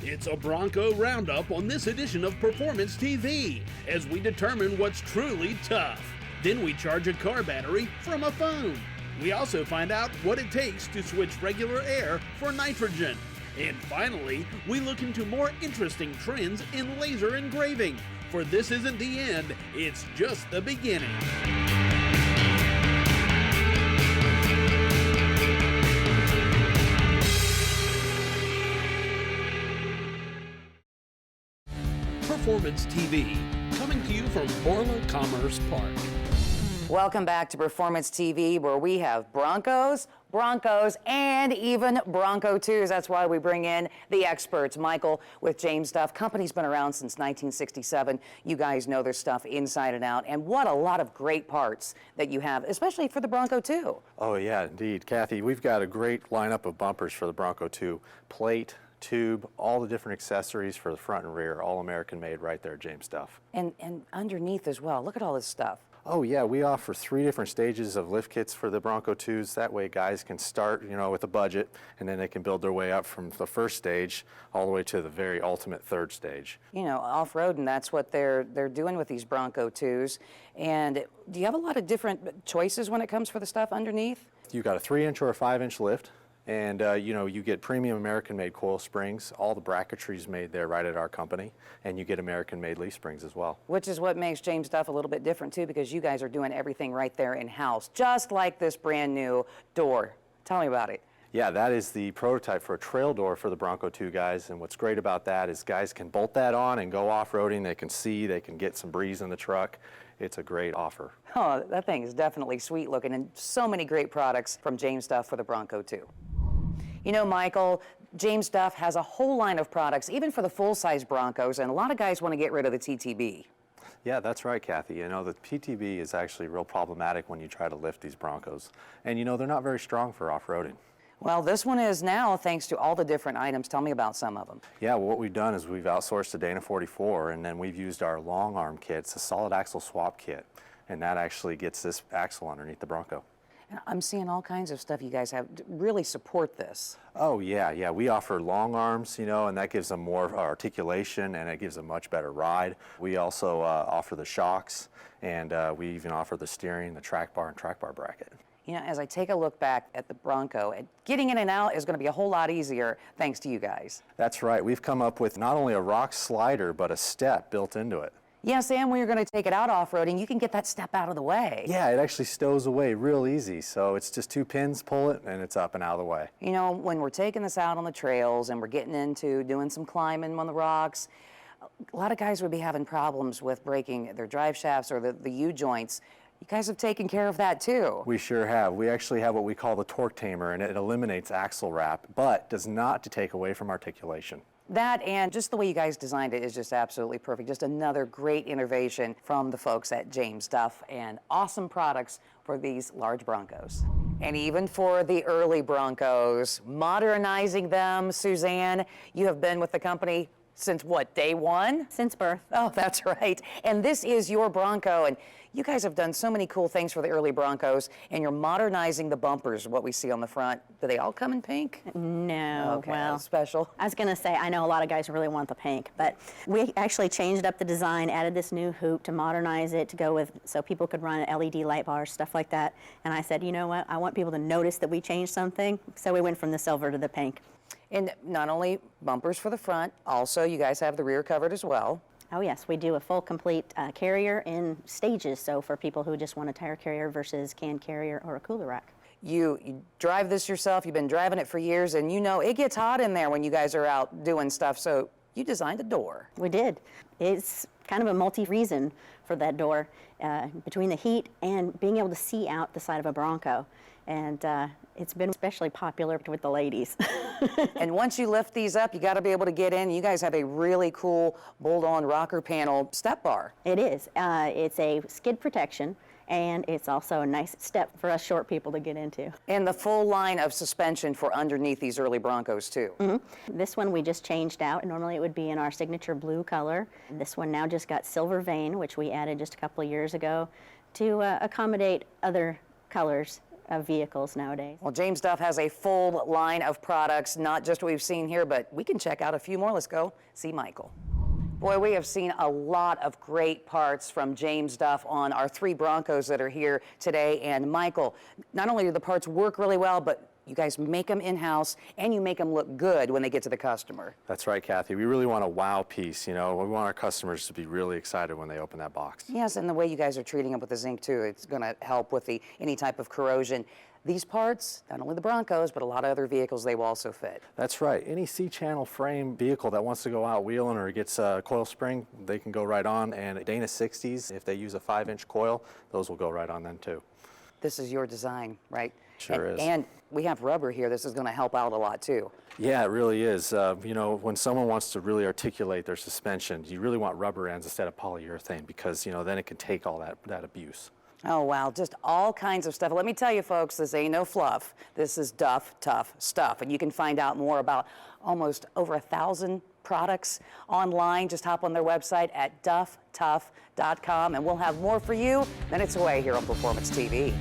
It's a Bronco Roundup on this edition of Performance TV as we determine what's truly tough. Then we charge a car battery from a phone. We also find out what it takes to switch regular air for nitrogen. And finally, we look into more interesting trends in laser engraving. For this isn't the end, it's just the beginning. Performance TV, coming to you from Borla Commerce Park. Welcome back to Performance TV, where we have Broncos, and even Bronco 2s. That's why we bring in the experts. Michael with James Duff. Company's been around since 1967. You guys know their stuff inside and out. And what a lot of great parts that you have, especially for the Bronco 2. Oh, yeah, indeed. Kathy, we've got a great lineup of bumpers for the Bronco 2. Plate, tube, all the different accessories for the front and rear, all American made right there, James Duff. And underneath as well. Look at all this stuff. Oh yeah, we offer 3 different stages of lift kits for the Bronco 2s. That way guys can start, with a budget, and then they can build their way up from the first stage all the way to the very ultimate third stage. Off-roading, that's what they're doing with these Bronco 2s. And do you have a lot of different choices when it comes for the stuff underneath? You've got a 3-inch or a 5-inch lift. And, you get premium American-made coil springs. All the bracketry's made there right at our company. And you get American-made leaf springs as well. Which is what makes James Duff a little bit different, too, because you guys are doing everything right there in-house, just like this brand-new door. Tell me about it. Yeah, that is the prototype for a trail door for the Bronco 2 guys. And what's great about that is guys can bolt that on and go off-roading. They can see, they can get some breeze in the truck. It's a great offer. Oh, that thing is definitely sweet looking, and so many great products from James Duff for the Bronco 2. Michael, James Duff has a whole line of products, even for the full-size Broncos, and a lot of guys want to get rid of the TTB. Yeah, that's right, Kathy. The PTB is actually real problematic when you try to lift these Broncos. And they're not very strong for off-roading. Well, this one is now, thanks to all the different items. Tell me about some of them. Yeah, well, what we've done is we've outsourced to Dana 44, and then we've used our long arm kit. It's a solid axle swap kit, and that actually gets this axle underneath the Bronco. I'm seeing all kinds of stuff you guys have to really support this. Oh, yeah. We offer long arms, and that gives them more articulation, and it gives a much better ride. We also offer the shocks, and we even offer the steering, the track bar, and track bar bracket. As I take a look back at the Bronco, getting in and out is going to be a whole lot easier thanks to you guys. That's right. We've come up with not only a rock slider, but a step built into it. Yes, and when you're going to take it out off-roading, you can get that step out of the way. Yeah, it actually stows away real easy. So it's just 2 pins, pull it, and it's up and out of the way. When we're taking this out on the trails and we're getting into doing some climbing on the rocks, a lot of guys would be having problems with breaking their drive shafts or the U-joints. You guys have taken care of that too. We sure have. We actually have what we call the torque tamer, and it eliminates axle wrap, but does not take away from articulation. That and just the way you guys designed it is just absolutely perfect. Just another great innovation from the folks at James Duff, and awesome products for these large Broncos. And even for the early Broncos, modernizing them. Suzanne, you have been with the company since what, day one? Since birth. Oh, that's right. And this is your Bronco, and you guys have done so many cool things for the early Broncos, and you're modernizing the bumpers, what we see on the front. Do they all come in pink? No, okay, well, special. I was gonna say, I know a lot of guys really want the pink, but we actually changed up the design, added this new hoop to modernize it, to go with, so people could run LED light bars, stuff like that. And I said, you know what, I want people to notice that we changed something, so we went from the silver to the pink. And not only bumpers for the front, also you guys have the rear covered as well. Oh yes, we do a full complete carrier in stages, so for people who just want a tire carrier versus can carrier or a cooler rack. You drive this yourself, you've been driving it for years, and it gets hot in there when you guys are out doing stuff, so you designed a door. We did. It's kind of a multi-reason for that door, between the heat and being able to see out the side of a Bronco. And it's been especially popular with the ladies. And once you lift these up, you got to be able to get in. You guys have a really cool bolt-on rocker panel step bar. It is. It's a skid protection, and it's also a nice step for us short people to get into. And the full line of suspension for underneath these early Broncos, too. Mm-hmm. This one we just changed out. Normally it would be in our signature blue color. This one now just got silver vein, which we added just a couple of years ago to accommodate other colors of vehicles nowadays. Well, James Duff has a full line of products, not just what we've seen here, but we can check out a few more. Let's go see Michael. Boy, we have seen a lot of great parts from James Duff on our 3 Broncos that are here today. And Michael, not only do the parts work really well, but you guys make them in-house and you make them look good when they get to the customer. That's right, Kathy. We really want a wow piece, you know. We want our customers to be really excited when they open that box. Yes, and the way you guys are treating it with the zinc too, it's going to help with any type of corrosion. These parts, not only the Broncos, but a lot of other vehicles, they will also fit. That's right. Any C-channel frame vehicle that wants to go out wheeling or gets a coil spring, they can go right on. And Dana 60s, if they use a 5-inch coil, those will go right on then too. This is your design, right? Sure is. And we have rubber here. This is going to help out a lot too. Yeah, it really is. You know, when someone wants to really articulate their suspension, you really want rubber ends instead of polyurethane because, you know, then it can take all that abuse. Oh, wow, just all kinds of stuff. Let me tell you, folks, this ain't no fluff. This is Duff Tough stuff. And you can find out more about almost over 1,000 products online. Just hop on their website at dufftough.com, and we'll have more for you minutes away here on Performance TV.